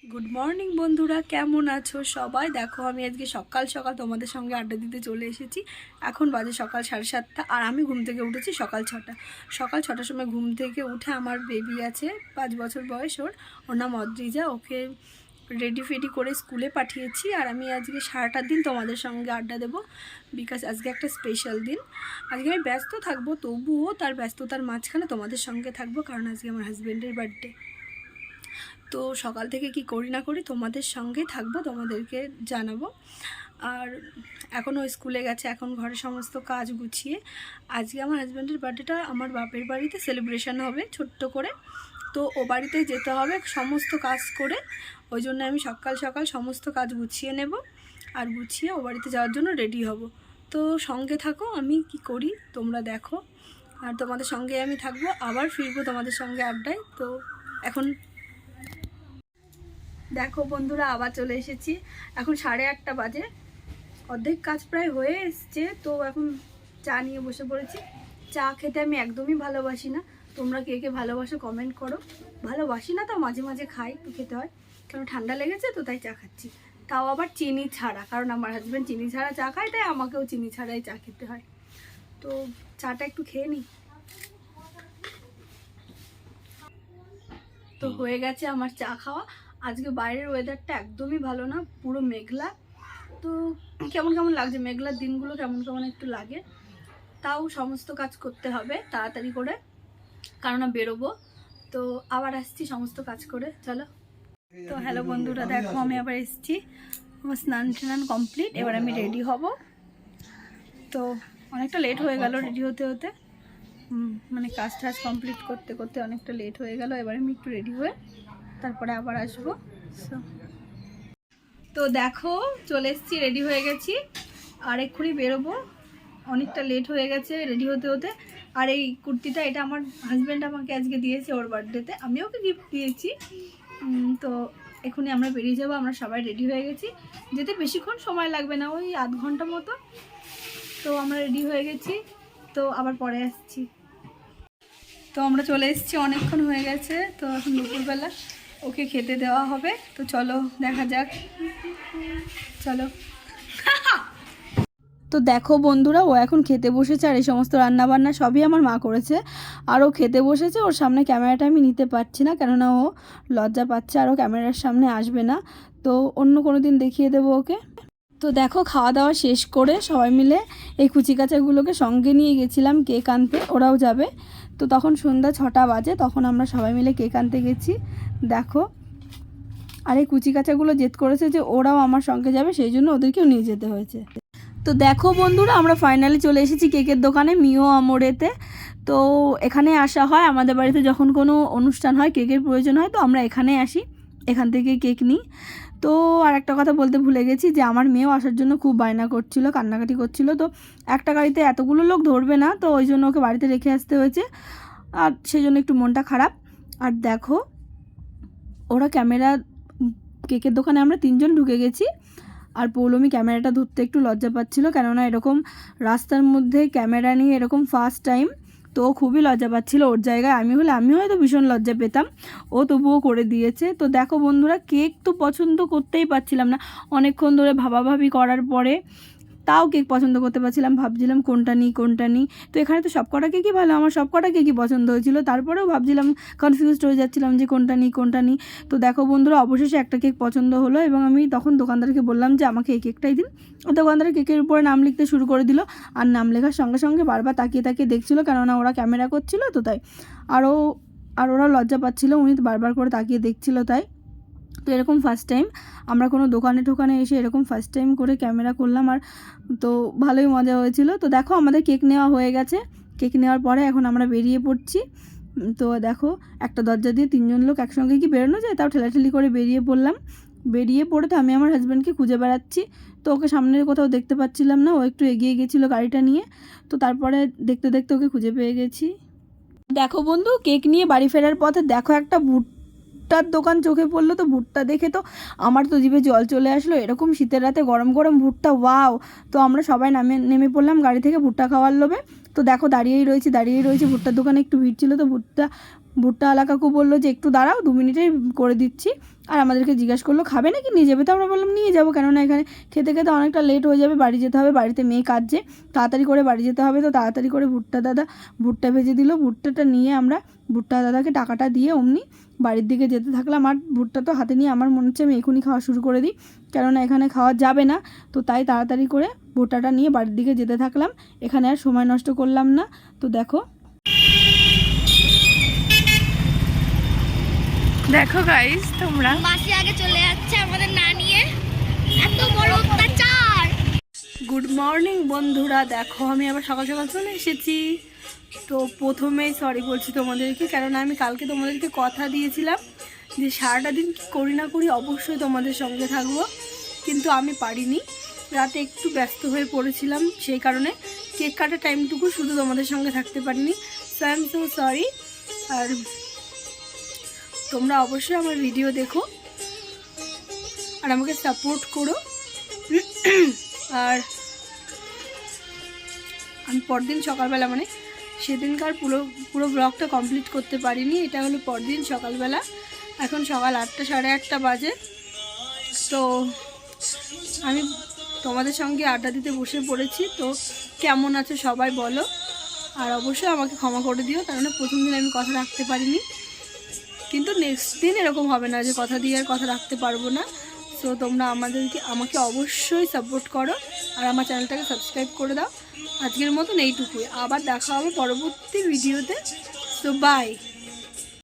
Good morning বন্ধুরা, কেমন আছো সবাই? দেখো আমি আজকে সকাল সকাল তোমাদের সঙ্গে আড্ডা দিতে চলে এসেছি। এখন বাজে সকাল 7:30 আর আমি ঘুম থেকে উঠেছি সকাল 6টা। সকাল 6টার সময় ঘুম থেকে উঠে আমার বেবি আছে 5 বছর বয়স, ওর নাম অদ্রিজা। ওকে রেডি ফেডি করে স্কুলে পাঠিয়েছি। আর আমি আজকে সারাটা দিন তোমাদের সঙ্গে আড্ডা দেবো, বিকজ আজকে একটা স্পেশাল দিন। আজকে আমি ব্যস্ত থাকবো, তবুও তার ব্যস্ততার মাঝখানে তোমাদের সঙ্গে থাকবো, কারণ আজকে আমার হাজব্যান্ডের বার্থডে। তো সকাল থেকে কি করি না করি তোমাদের সঙ্গে থাকবো, তোমাদেরকে জানাবো। আর এখনও স্কুলে গেছে, এখন ঘরে সমস্ত কাজ গুছিয়ে আজকে আমার হাজব্যান্ডের বার্থডেটা আমার বাপের বাড়িতে সেলিব্রেশন হবে ছোট্ট করে। তো ও বাড়িতে যেতে হবে সমস্ত কাজ করে, ওই জন্য আমি সকাল সকাল সমস্ত কাজ গুছিয়ে নেব আর গুছিয়ে ও বাড়িতে যাওয়ার জন্য রেডি হব। তো সঙ্গে থাকো, আমি কি করি তোমরা দেখো, আর তোমাদের সঙ্গে আমি থাকবো, আবার ফিরবো তোমাদের সঙ্গে আড্ডায়। তো এখন দেখো বন্ধুরা, আবার চলে এসেছি। এখন 8:30 বাজে, অর্ধেক কাজ প্রায় হয়ে এসছে। তো এখন চা নিয়ে বসে পড়েছি। চা খেতে আমি একদমই ভালোবাসি না, তোমরা কে কে ভালোবাসো কমেন্ট করো। ভালোবাসি না, তাও মাঝে মাঝে খাই, একটু খেতে হয়, কারণ ঠান্ডা লেগেছে তো তাই চা খাচ্ছি। তাও আবার চিনি ছাড়া, কারণ আমার হাজব্যান্ড চিনি ছাড়া চা খায়, তাই আমাকেও চিনি ছাড়াই চা খেতে হয়। তো চাটা একটু খেয়ে নিই। তো হয়ে গেছে আমার চা খাওয়া। আজকে বাইরের ওয়েদারটা একদমই ভালো না, পুরো মেঘলা। তো কেমন কেমন লাগছে, মেঘলার দিনগুলো কেমন কেমন একটু লাগে। তাও সমস্ত কাজ করতে হবে তাড়াতাড়ি করে, কারণ বেরোবো। তো আবার আসছি সমস্ত কাজ করে, চলো। তো হ্যালো বন্ধুরা, দেখো আমি আবার এসেছি। আমার স্নান টান কমপ্লিট, এবার আমি রেডি হব। তো অনেকটা লেট হয়ে গেল রেডি হতে হতে, মানে কাজ টাজ কমপ্লিট করতে করতে অনেকটা লেট হয়ে গেল। এবার আমি একটু রেডি হয়ে তারপরে আবার আসবো। তো দেখো চলে এসেছি, রেডি হয়ে গেছি, আর এক্ষুনি বেরোবো। অনেকটা লেট হয়ে গেছে রেডি হতে হতে। আর এই কুর্তিটা, এটা আমার হাজব্যান্ড আমাকে আজকে দিয়েছে ওর বার্থডেতে, আমি ওকে গিফট দিয়েছি। তো এক্ষুনি আমরা বেরিয়ে যাবো, আমরা সবাই রেডি হয়ে গেছি। যেতে বেশিক্ষণ সময় লাগবে না, ওই আধ ঘন্টা মতো। তো আমরা রেডি হয়ে গেছি, তো আবার পরে আসছি। তো আমরা চলে এসেছি, অনেকক্ষণ হয়ে গেছে। তো এখন দুপুরবেলা ওকে খেতে দেওয়া হবে। তো চলো দেখা যাক, চলো। তো দেখো বন্ধুরা, ও এখন খেতে বসেছে, আর এই সমস্ত রান্নাবান্না সবই আমার মা করেছে। আর ও খেতে বসেছে, ওর সামনে ক্যামেরাটা আমি নিতে পারছি না, কেননা ও লজ্জা পাচ্ছে আর ও ক্যামেরার সামনে আসবে না। তো অন্য কোনো দিন দেখিয়ে দেবো ওকে। তো দেখো খাওয়া দাওয়া শেষ করে সবাই মিলে এই কুচিকাচাগুলোকে সঙ্গে নিয়ে গেছিলাম কেক আনতে, ওরাও যাবে। তো তখন সন্ধ্যা 6টা বাজে, তখন আমরা সবাই মিলে কেক আনতে গেছি। দেখো, আর এই কুচিকাচাগুলো জেদ করেছে যে ওরাও আমার সঙ্গে যাবে, সেই জন্য ওদেরকেও নিয়ে যেতে হয়েছে। তো দেখো বন্ধুরা, আমরা ফাইনালি চলে এসেছি কেকের দোকানে, মিও আমোরেতে। তো এখানে আসা হয় আমাদের বাড়িতে, যখন কোনো অনুষ্ঠান হয়, কেকের প্রয়োজন হয়, তো আমরা এখানে আসি, এখান থেকে কেক নিই। তো আর একটা কথা বলতে ভুলে গেছি, যে আমার মেয়েও আসার জন্য খুব বায়না করছিল, কান্নাকাটি করছিল। তো একটা গাড়িতে এতগুলো লোক ধরবে না, তো ওই জন্য ওকে বাড়িতে রেখে আসতে হয়েছে, আর সেই জন্য একটু মনটা খারাপ। আর দেখো, ওরা ক্যামেরা, কেকের দোকানে আমরা 3জন ঢুকে গেছি। আর পৌলমি ক্যামেরাটা ধরতে একটু লজ্জা পাচ্ছিল, কেননা এরকম রাস্তার মধ্যে ক্যামেরা নিয়ে এরকম ফার্স্ট টাইম। তো খুবই লজ্জা পাচ্ছিল, ওর জায়গায় আমি হলে আমি হয়তো ভীষণ লজ্জা পেতাম, ও তবুও করে দিয়েছে। তো দেখো বন্ধুরা, কেক তো পছন্দ করতেই পারছিলাম না, অনেকক্ষণ ধরে ভাবাভাবি করার পরে তাও কেক পছন্দ করতে পারছিলাম, ভাবছিলাম কোনটা নিই কোনটা নিই। তো এখানে তো সব কটা কেকই ভালো, আমার সব কটা কেকই পছন্দ হয়েছিল, তারপরেও ভাবছিলাম, কনফিউজড হয়ে যাচ্ছিলাম যে কোনটা নিই কোনটা নিই। তো দেখো বন্ধুরা, অবশেষে একটা কেক পছন্দ হলো, এবং আমি তখন দোকানদারকে বললাম যে আমাকে এই কেকটাই দিন। দোকানদার কেকের উপরে নাম লিখতে শুরু করে দিল, আর নাম লেখার সঙ্গে সঙ্গে বারবার তাকিয়ে তাকিয়ে দেখছিল, কেননা ওরা ক্যামেরা করছিল তো তাই। আর ওরা লজ্জা পাচ্ছিল, উনি বারবার করে তাকিয়ে দেখছিল তাই। তো এরকম ফার্স্ট টাইম আমরা কোনো দোকানে টোকানে এসে এরকম ফার্স্ট টাইম করে ক্যামেরা করলাম, আর তো ভালোই মজা হয়েছিল। তো দেখো আমাদের কেক নেওয়া হয়ে গেছে, কেক নেওয়ার পরে এখন আমরা বেরিয়ে পড়ছি। তো দেখো, একটা দরজা দিয়ে 3জন লোক একসঙ্গে কি বেরোনো যায়, তাও ঠেলাঠেলি করে বেরিয়ে পড়লাম। বেরিয়ে পড়ে তো আমি আমার হাজব্যান্ডকে খুঁজে বেড়াচ্ছি, তো ওকে সামনের কোথাও দেখতে পাচ্ছিলাম না, ও একটু এগিয়ে গেছিলো গাড়িটা নিয়ে। তো তারপরে দেখতে দেখতে ওকে খুঁজে পেয়ে গেছি। দেখো বন্ধু, কেক নিয়ে বাড়ি ফেরার পথে দেখো একটা ভুট্টার দোকান চোখে পড়লো। তো ভুট্টা দেখে তো আমার তো জিভে জল চলে আসলো, এরকম শীতের রাতে গরম গরম ভুট্টা, ওয়াও। তো আমরা সবাই নেমে পড়লাম গাড়ি থেকে ভুট্টা খাওয়ার লোভে। তো দেখো দাঁড়িয়েই রয়েছি, ভুট্টার দোকানে একটু ভিড় ছিল, তো ভুট্টা ভুট্টাওয়ালা কাকু বললো যে একটু দাঁড়াও, 2 মিনিটেই করে দিচ্ছি। আর আমাদেরকে জিজ্ঞাসা করলো খাবে নাকি নিয়ে যাবে, তো আমরা বললাম নিয়ে যাবো, কেননা এখানে খেতে খেতে অনেকটা লেট হয়ে যাবে, বাড়ি যেতে হবে, বাড়িতে মেয়ে কাজে তাড়াতাড়ি করে বাড়ি যেতে হবে। তো তাড়াতাড়ি করে ভুট্টা ভেজে দিল। ভুট্টাটা নিয়ে আমরা ভুট্টা দাদাকে টাকাটা দিয়ে অমনি বাড়ির দিকে যেতে থাকলাম। আর ভুট্টা তো হাতে নিয়ে আমার মনে হচ্ছে আমি এখনই খাওয়া শুরু করে দিই, কেননা এখানে খাওয়া যাবে না। তো তাই তাড়াতাড়ি করে ভুট্টাটা নিয়ে বাড়ির দিকে যেতে থাকলাম, এখানে আর সময় নষ্ট করলাম না। তো দেখো দেখো গাইস, তোমরা মাসি আগে চলে যাচ্ছে আমাদের না নিয়ে, এত বড় অত্যাচার। গুড মর্নিং বন্ধুরা, দেখো আমি আবার সকাল সকাল চলে এসেছি। তো প্রথমেই সরি বলছি তোমাদেরকে, কেননা আমি কালকে তোমাদেরকে কথা দিয়েছিলাম যে সারাটা দিন কী করি না করি অবশ্যই তোমাদের সঙ্গে থাকবো, কিন্তু আমি পারিনি, রাতে একটু ব্যস্ত হয়ে পড়েছিলাম, সেই কারণে কেক কাটার টাইমটুকু শুধু তোমাদের সঙ্গে থাকতে পারিনি। So I am so sorry. আর তোমরা অবশ্যই আমার ভিডিও দেখো আর আমাকে সাপোর্ট করো। আর আমি পরদিন সকালবেলা, মানে সেদিনকার পুরো ব্লগটা কমপ্লিট করতে পারিনি, এটা হলো পরদিন সকালবেলা। এখন সকাল 8টা, সাড়ে 8টা বাজে। তো আমি তোমাদের সঙ্গে আড্ডা দিতে বসে পড়েছি। তো কেমন আছে সবাই বলো, আর অবশ্যই আমাকে ক্ষমা করে দিও, কারণ প্রথম দিন আমি কথা রাখতে পারিনি, কিন্তু নেক্সট দিন এরকম হবে না যে কথা দিয়ে আর কথা রাখতে পারবো না। সো তোমরা আমাকে অবশ্যই সাপোর্ট করো আর আমার চ্যানেলটাকে সাবস্ক্রাইব করে দাও। আজকের মতন এইটুকুই, আবার দেখা হবে পরবর্তী ভিডিওতে। So by.